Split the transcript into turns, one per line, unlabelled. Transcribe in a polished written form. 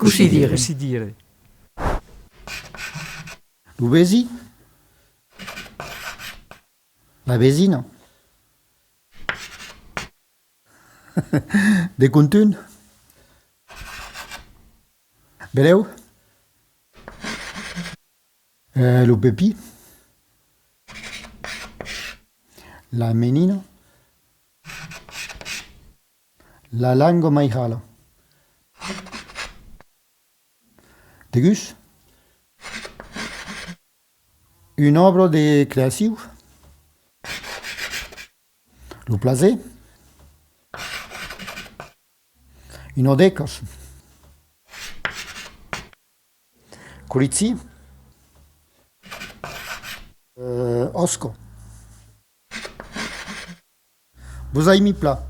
Così dire.
Così dire.
Lo vezi? La vezina? De contun? Beleu? Lo pepi? La menina? La langue maïhala? De gus? Une œuvre de création? Lo plaisir? Une odecas? Colici? Osco? Vous avez mis plat?